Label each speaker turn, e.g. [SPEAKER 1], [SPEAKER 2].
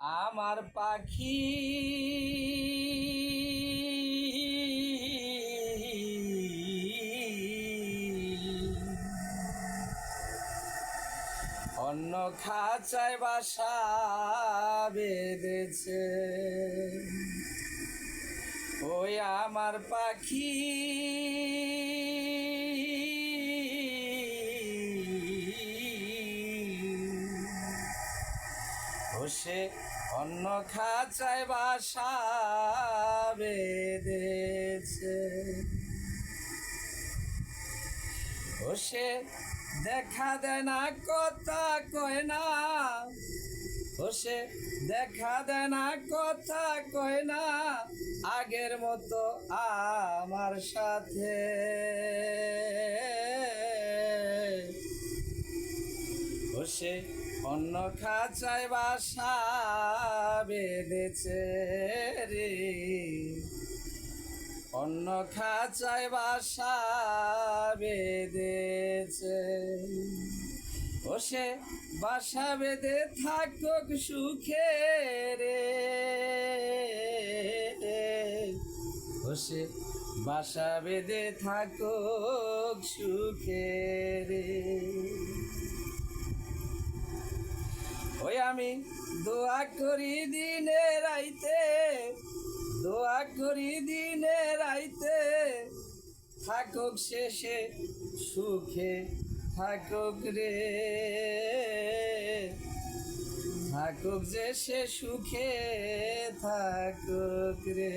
[SPEAKER 1] আমার পাখি অন্য খাঁচায় বাসা বেঁধেছে। ওই আমার পাখি ও সে অন্য খাঁচায় বাসা বেঁধেছে। ও সে দেখা দেয় না, কথা কয় না। ও সে দেখা দেয় না, কথা কয় না আগের মতো আমার সাথে। ও সে অন্য খাঁচায় বাসা বেঁধেছে রে, অন্য খাঁচায় বাসা বেঁধেছে। ও সে বাসা বেঁধে থাকুক সুখে রে, ও সে বাসা বেঁধে থাকুক সুখে রে। ওই আমি দোয়া করি দিনে রাইতে, দোয়া করি দিনে রাইতে থাকুক শেষে সুখে থাকুক রে, থাকুক যে সে সুখে থাকুক রে।